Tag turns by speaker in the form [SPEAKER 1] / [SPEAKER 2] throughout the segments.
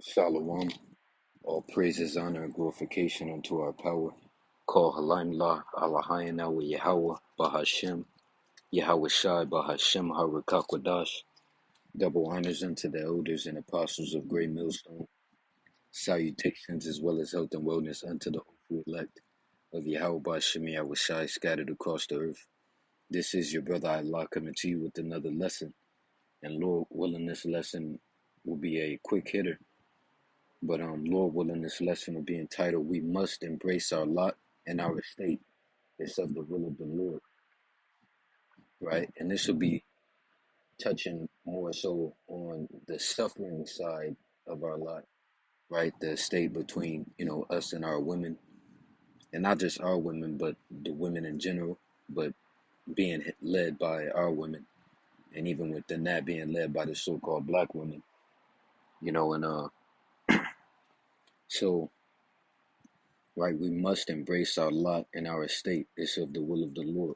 [SPEAKER 1] Shalom. All praises, honor, and glorification unto our power. Call Halim La, Allahayana wa Yahweh, Bahashem, Yahweh Shai, Bahashem, Harakakwadash. Double honors unto the elders and apostles of Great Millstone. Salutations as well as health and wellness unto the hopeful elect of Yahweh Bahashem, Yahweh Shai, scattered across the earth. This is your brother Allah coming to you with another lesson. And Lord willing, this lesson will be a quick hitter. But Lord willing, this lesson will be entitled, We Must Embrace Our Lot and Our Estate. It's of the will of the Lord, right? And this will be touching more so on the suffering side of our lot, right? The estate between, us and our women. And not just our women, but the women in general, but being led by our women. And even within that, being led by the so-called black women, and so, right, we must embrace our lot and our estate. It's of the will of the Lord.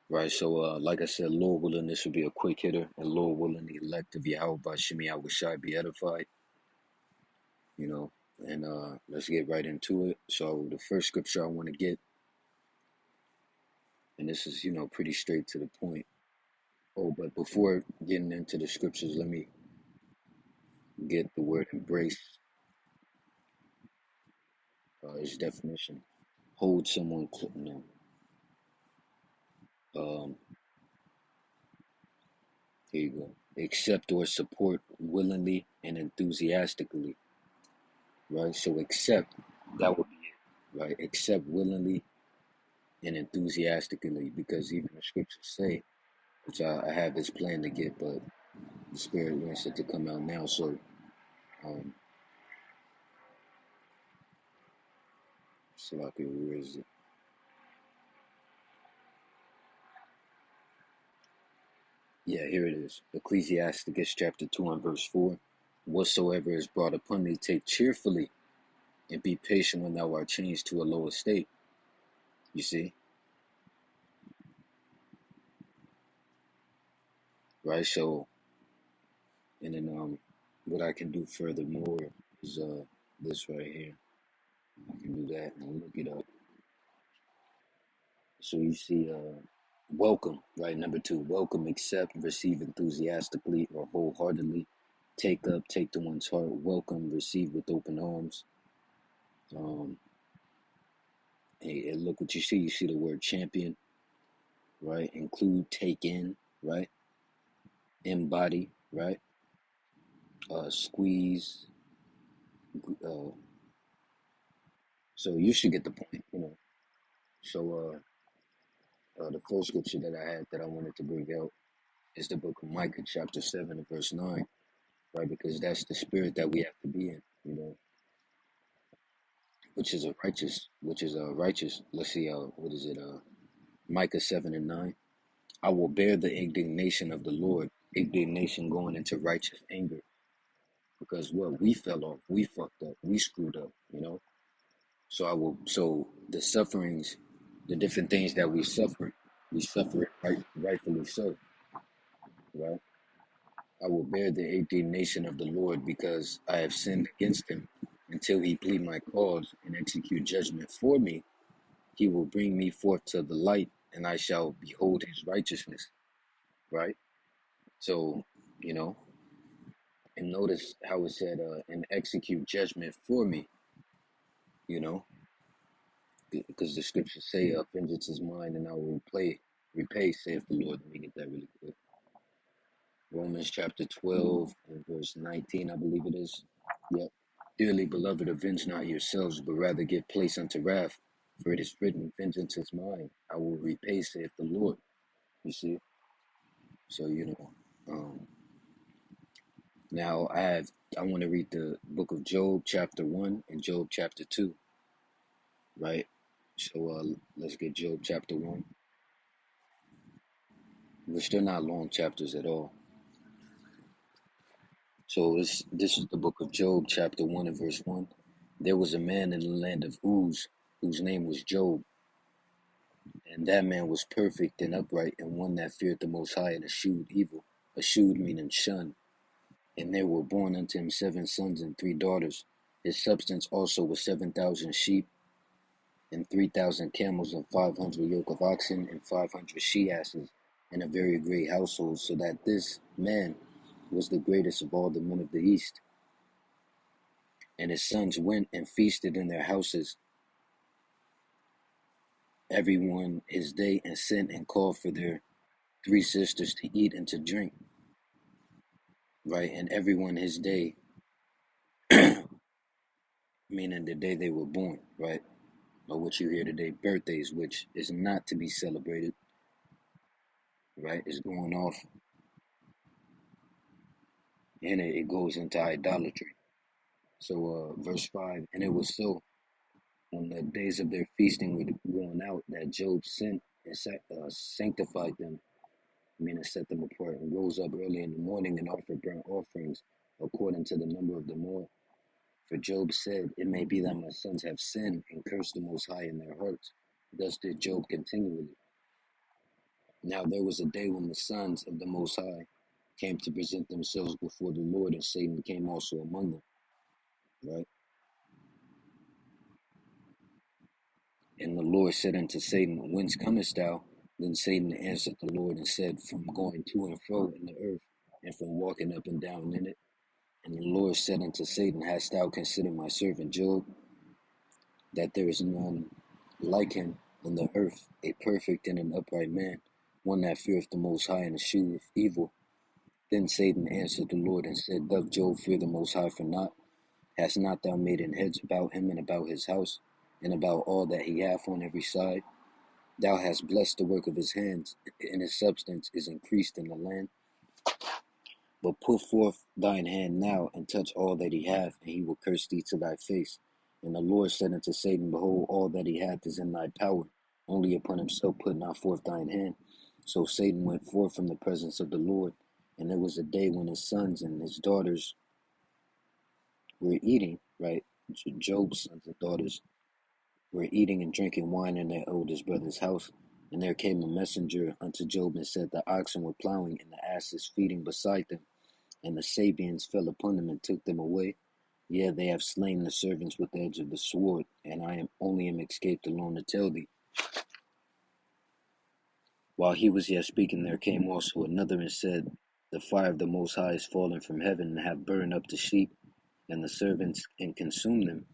[SPEAKER 1] Right, so like I said, Lord willing, this will be a quick hitter, and Lord willing, the elect of Yahweh by Shemi Awashai be edified, and let's get right into it. So the first scripture I want to get, and this is, pretty straight to the point. Oh, but before getting into the scriptures, let me get the word embrace, its definition. Hold someone, um, here you go. Accept or support willingly and enthusiastically, right? So accept, that would be it, right? Accept willingly and enthusiastically, because even the scriptures say, which I have this plan to get, but the Spirit wants it to come out now. So, where is it? Yeah, here it is. Ecclesiasticus chapter 2 and verse 4. Whatsoever is brought upon thee, take cheerfully, and be patient when thou art changed to a lower state. You see? Right? So, and then what I can do furthermore is this right here. I can do that and look it up. So you see, welcome, right? Number 2, welcome, accept, receive enthusiastically or wholeheartedly, take up, take to one's heart, welcome, receive with open arms. Um, and look what you see. You see the word champion, right? Include, take in, right? Embody, right? Squeeze. Uh, so you should get the point. So the first scripture that I had that I wanted to bring out is the book of Micah, chapter 7 and verse 9. Right, because that's the spirit that we have to be in, which is a righteous. Let's see, what is it? Micah 7 and 9. I will bear the indignation of the Lord, indignation going into righteous anger, because what we fell off, we fucked up, we screwed up. So the sufferings, the different things that we suffer it rightfully so, right? I will bear the indignation of the Lord because I have sinned against him. Until he plead my cause and execute judgment for me, he will bring me forth to the light, and I shall behold his righteousness. Right? So, you know, and notice how it said, and execute judgment for me, you know, because the scriptures say, vengeance is mine and I will repay, saith the Lord. Let me get that really quick. Romans chapter 12 and verse 19, I believe it is. Yep. Dearly beloved, avenge not yourselves, but rather give place unto wrath. For it is written, vengeance is mine, I will repay, saith the Lord. You see? So, now I want to read the book of Job, chapter 1, and Job, chapter 2, right? So, let's get Job, chapter 1, which they're not long chapters at all. So, this is the book of Job, chapter 1, and verse 1. There was a man in the land of Uz, whose name was Job. And that man was perfect and upright, and one that feared the Most High and eschewed evil. Eschewed meaning shun. And there were born unto him 7 sons and 3 daughters. His substance also was 7,000 sheep, and 3,000 camels, and 500 yoke of oxen, and 500 she asses, and a very great household, so that this man was the greatest of all the men of the east. And his sons went and feasted in their houses, every one his day, and sent and called for their 3 sisters to eat and to drink, right? And every one his day, meaning the day they were born, right? Or what you hear today, birthdays, which is not to be celebrated, right? It's going off, and it goes into idolatry. So, verse 5, and it was so when the days of their feasting were going out that Job sent and sanctified them, meaning set them apart, and rose up early in the morning and offered burnt offerings according to the number of them all. For Job said, it may be that my sons have sinned and cursed the Most High in their hearts. Thus did Job continually. Now there was a day when the sons of the Most High came to present themselves before the Lord, and Satan came also among them, right? And the Lord said unto Satan, whence comest thou? Then Satan answered the Lord and said, from going to and fro in the earth, and from walking up and down in it. And the Lord said unto Satan, hast thou considered my servant Job, that there is none like him in the earth, a perfect and an upright man, one that feareth the Most High and escheweth evil? Then Satan answered the Lord and said, doth Job fear the Most High for naught? Hast not thou made an hedge about him and about his house, and about all that he hath on every side? Thou hast blessed the work of his hands, and his substance is increased in the land. But put forth thine hand now, and touch all that he hath, and he will curse thee to thy face. And the Lord said unto Satan, behold, all that he hath is in thy power, only upon himself put not forth thine hand. So Satan went forth from the presence of the Lord. And there was a day when his sons and his daughters were eating, right? Job's sons and daughters were eating and drinking wine in their oldest brother's house. And there came a messenger unto Job and said, the oxen were plowing and the asses feeding beside them, and the Sabeans fell upon them and took them away. Yea, they have slain the servants with the edge of the sword, and I am only escaped alone to tell thee. While he was yet speaking, there came also another and said, the fire of the Most High is fallen from heaven, and have burned up the sheep and the servants, and consumed them.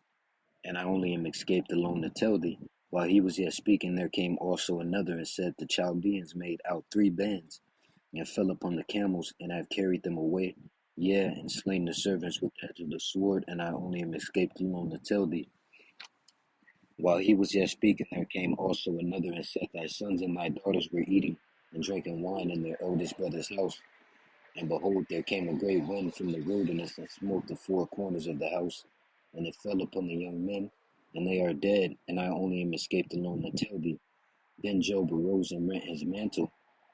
[SPEAKER 1] And I only am escaped alone to tell thee. While he was yet speaking, there came also another and said, the Chaldeans made out 3 bands, and fell upon the camels, and have carried them away, yea, and slain the servants with the edge of the sword, and I only am escaped alone to tell thee. While he was yet speaking, there came also another and said, thy sons and thy daughters were eating and drinking wine in their eldest brother's house. And behold, there came a great wind from the wilderness, and smote the 4 corners of the house, and it fell upon the young men, and they are dead, and I only am escaped alone to tell thee. Then Job arose and rent his mantle,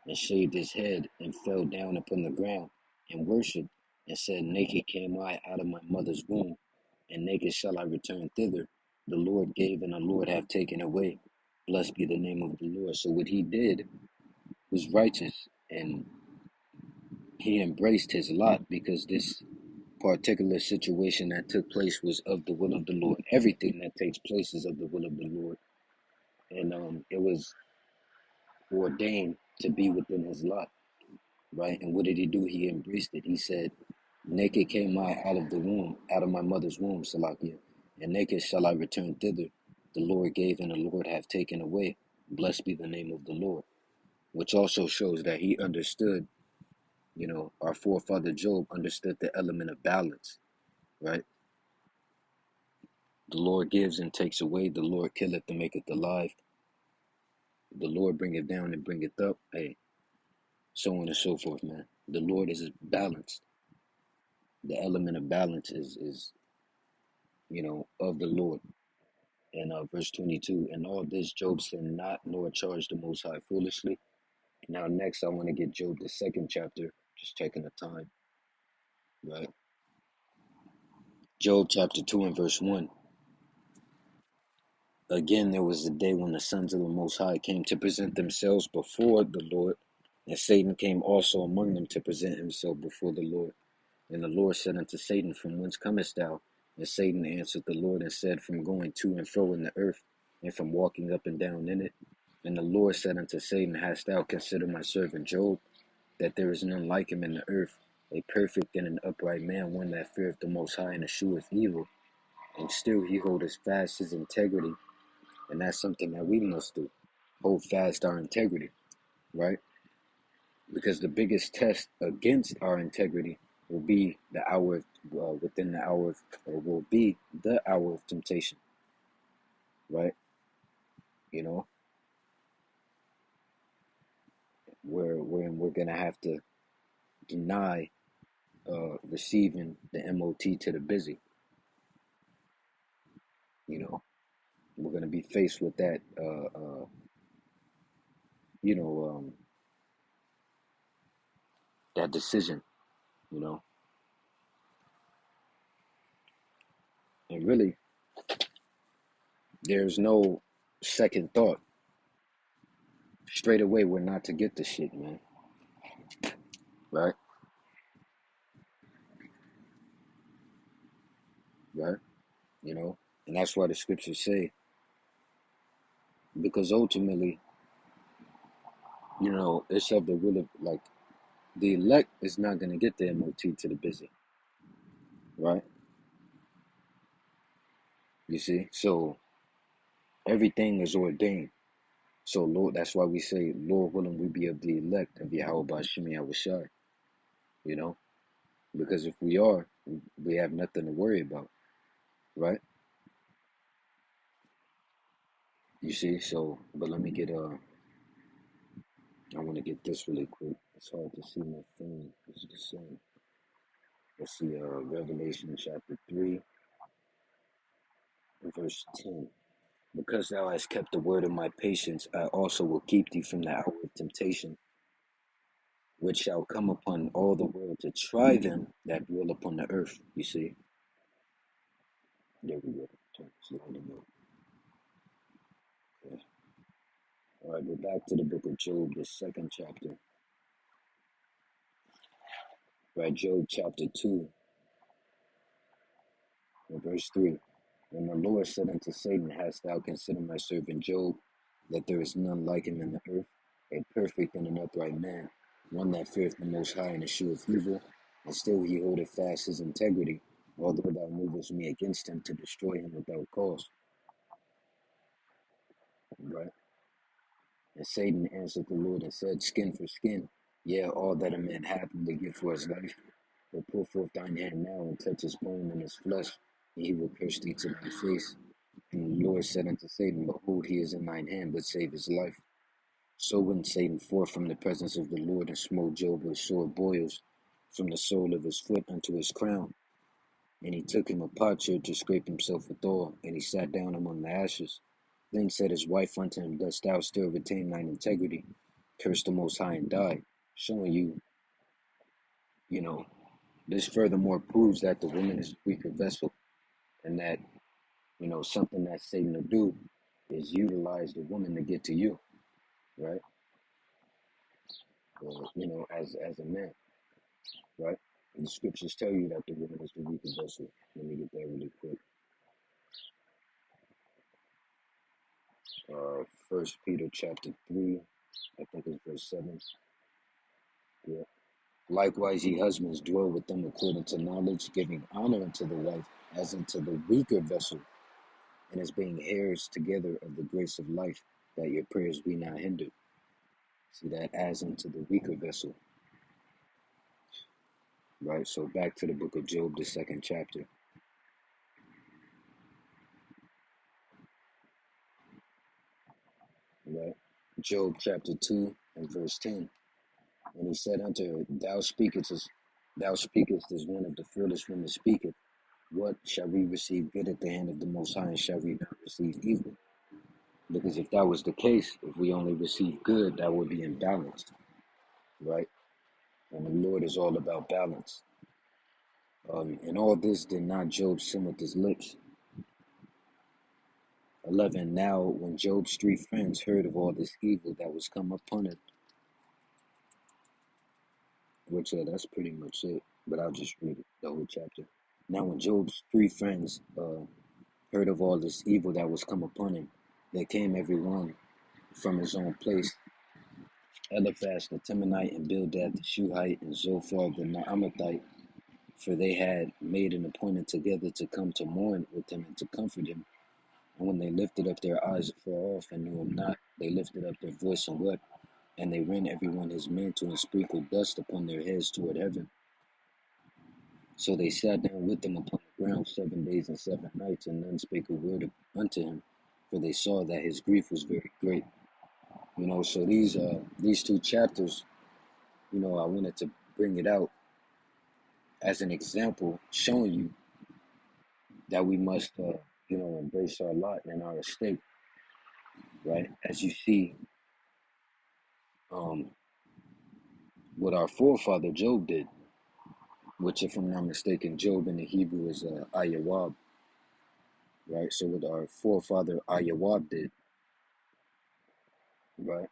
[SPEAKER 1] and shaved his head, and fell down upon the ground, and worshipped, and said, naked came I out of my mother's womb, and naked shall I return thither. The Lord gave, and the Lord hath taken away. Blessed be the name of the Lord. So what he did was righteous, and he embraced his lot, because this particular situation that took place was of the will of the Lord. Everything that takes place is of the will of the Lord. And it was ordained to be within his lot, right? And what did he do? He embraced it. He said, naked came I out of the womb, out of my mother's womb, Salakia, and naked shall I return thither. The Lord gave, and the Lord hath taken away. Blessed be the name of the Lord. Which also shows that he understood, our forefather Job understood the element of balance, right? The Lord gives and takes away. The Lord killeth and maketh alive. The Lord bringeth down and bringeth up. Hey, so on and so forth, man. The Lord is balanced. The element of balance is of the Lord. And verse 22, and all this Job sinned not, nor charged the Most High foolishly. Now next I want to get Job the 2nd chapter, just taking the time, right? Job chapter 2 and verse 1. Again, there was a day when the sons of the Most High came to present themselves before the Lord, and Satan came also among them to present himself before the Lord. And the Lord said unto Satan, From whence comest thou? And Satan answered the Lord and said, From going to and fro in the earth, and from walking up and down in it. And the Lord said unto Satan, Hast thou considered my servant Job, that there is none like him in the earth, a perfect and an upright man, one that feareth the Most High and escheweth evil, and still he holdeth fast his integrity. And that's something that we must do, hold fast our integrity, right? Because the biggest test against our integrity will be the hour, within the hour, or will be the hour of temptation, right? You know, where we're gonna have to deny receiving the MOT to the busy. You know, we're gonna be faced with that, you know, that decision. You know, and really, there's no second thought. Straight away, we're not to get the shit, man. Right, right. You know, and that's why the scriptures say, because ultimately, you know, it's of the will of, like, the elect is not gonna get the MOT to the busy, right? You see, so everything is ordained. So Lord, that's why we say, Lord willing, we be of the elect of Yahweh Bashim Yahushai, you know, because if we are, we have nothing to worry about, right? You see, so, but let me get, I want to get this really quick. It's hard to see my phone. It's the same. Let's see, Revelation chapter 3, verse 10. Because thou hast kept the word of my patience, I also will keep thee from the hour of temptation, which shall come upon all the world to try them that dwell upon the earth. You see, there we go. Turn this light on. Okay. All right, we're back to the book of Job, the second chapter. Right, Job chapter 2, and verse 3. And the Lord said unto Satan, Hast thou considered my servant Job, that there is none like him in the earth, a perfect and an upright man, one that feareth the Most High and escheweth evil, and still he holdeth fast his integrity, although thou movest me against him to destroy him without cause. Right? And Satan answered the Lord and said, Skin for skin, yea, all that a man hath will he give for his life. But put forth thine hand now and touch his bone and his flesh, and he will curse thee to thy face. And the Lord said unto Satan, Behold, he is in thine hand, but save his life. So went Satan forth from the presence of the Lord, and smote Job with sore boils, from the sole of his foot unto his crown. And he took him a potsherd to scrape himself withal, and he sat down among the ashes. Then said his wife unto him, Dost thou still retain thine integrity? Curse the Most High and die. Showing you, you know, this furthermore proves that the woman is a weaker vessel, and that, you know, something that Satan will do is utilize the woman to get to you, right? Or, you know, as a man, right? And the scriptures tell you that the woman is the weaker vessel. Let me get that really quick. First Peter chapter 3, I think it's verse 7. Yeah. Likewise, ye husbands, dwell with them according to knowledge, giving honor unto the wife as unto the weaker vessel, and as being heirs together of the grace of life, that your prayers be not hindered. See that, as unto the weaker vessel, right? So back to the book of Job, the second chapter, right? Job chapter 2 and verse 10. And he said unto her, thou speakest as one of the foolish women speaketh. What shall we receive good at the hand of the Most High, and shall we not receive evil? Because if that was the case, if we only receive good, that would be imbalanced, right? And the Lord is all about balance. And all this did not Job sin with his lips. 11. Now, when Job's three friends heard of all this evil that was come upon him, which that's pretty much it. But I'll just read it, the whole chapter. Now, when Job's three friends heard of all this evil that was come upon him, they came every one from his own place. Eliphaz the Temanite, and Bildad the Shuhite, and Zophar the Naamathite, for they had made an appointment together to come to mourn with him and to comfort him. And when they lifted up their eyes afar off and knew him not, they lifted up their voice and wept, and they rent every one his mantle and sprinkled dust upon their heads toward heaven. So they sat down with him upon the ground 7 days and 7 nights, and none spake a word unto him, for they saw that his grief was very great. So these two chapters, I wanted to bring it out as an example, showing you that we must, embrace our lot and our estate, right? As you see, um, what our forefather Job did, which, if I'm not mistaken, Job in the Hebrew is Ayawab, right? So what our forefather Ayawab did, right?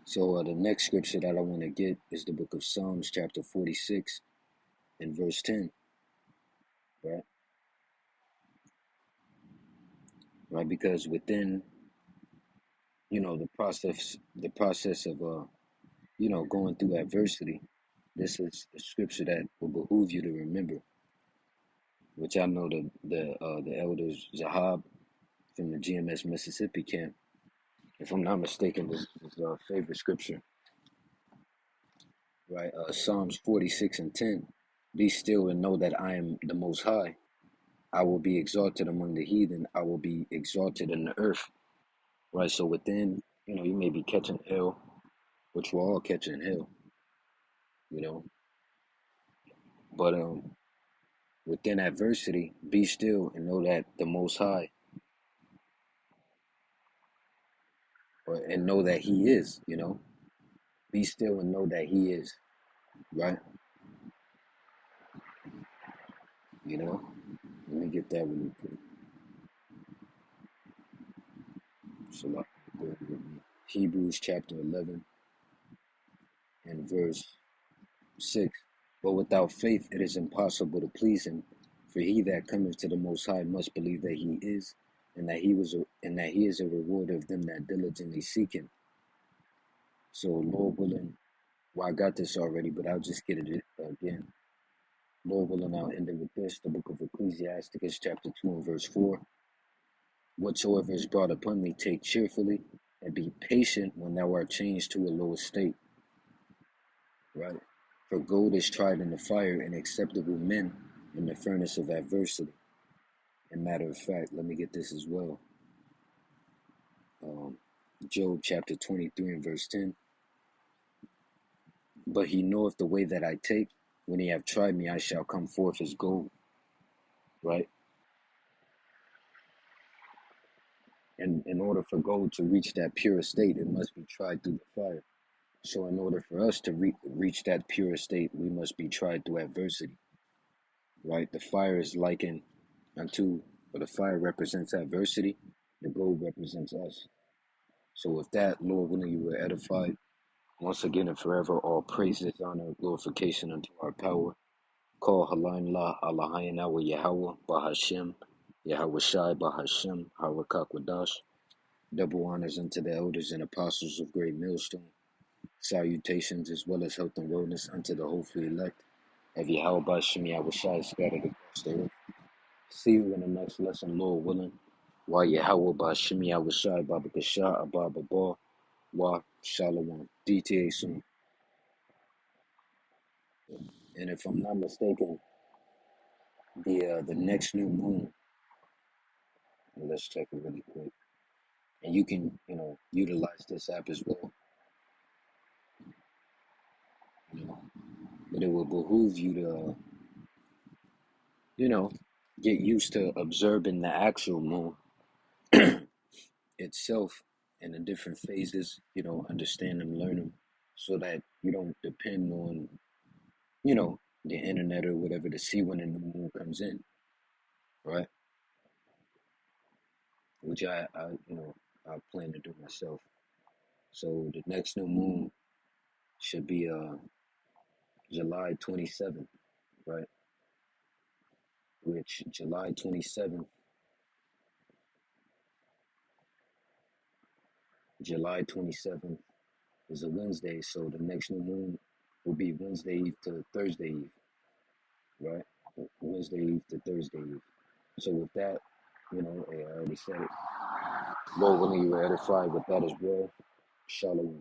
[SPEAKER 1] So the next scripture that I want to get is the book of Psalms, chapter 46, and verse 10, right? Right, because within, the process of going through adversity, this is a scripture that will behoove you to remember, which I know the elders Zahab from the GMS Mississippi camp, if I'm not mistaken, this is our favorite scripture, right? Psalms 46 and 10. Be still and know that I am the Most High. I will be exalted among the heathen. I will be exalted in the earth, right? So within, you may be catching hell, which we're all catching hell, you know, but within adversity, be still and know that the Most High, and know that He is, be still and know that He is, right? You know, let me get that really quick. So, Hebrews chapter 11 and verse 6. But without faith it is impossible to please him, for he that cometh to the Most High must believe that he is, and that he is a rewarder of them that diligently seek him. So, Lord willing, well, I got this already, but I'll just get it again. Lord willing, I'll end it with this. The book of Ecclesiasticus, chapter 2 and verse 4. Whatsoever is brought upon thee, take cheerfully, and be patient when thou art changed to a low estate. Right? For gold is tried in the fire, and acceptable men in the furnace of adversity. And matter of fact, let me get this as well. Job chapter 23 and verse 10. But he knoweth the way that I take. When he have tried me, I shall come forth as gold. Right? And in order for gold to reach that pure state, it must be tried through the fire. So in order for us to reach that pure state, we must be tried through adversity. Right? The fire is likened but the fire represents adversity, the gold represents us. So with that, Lord willing, you were edified. Once again and forever, all praises, honor, glorification unto our power. Call Halain La Alahayan Awa Yahweh Bahashem, Yahweh Shai Bahashem, Harakak Wadash. Double honors unto the elders and apostles of Great Millstone. Salutations as well as health and wellness unto the hopefully elect of Yahweh Bahashem, Yahweh Shai scattered across the earth. See you in the next lesson, Lord willing. Wa Yahweh Bahashem, Yahweh Shai Baba Kasha Abba Ba Wa Shalom. DTA soon. And if I'm not mistaken, the next new moon, let's check it really quick. And you can, utilize this app as well. But it will behoove you to, get used to observing the actual moon itself in the different phases, understand them, learn them, so that you don't depend on, the internet or whatever to see when the new moon comes in, right? Which I plan to do myself. So the next new moon should be July 27th, right? Which July 27th is a Wednesday, so the next new moon will be Wednesday Eve to Thursday Eve, right? Wednesday Eve to Thursday Eve. So with that, I already said it. Lord willing, you were edified with that as well. Shalom.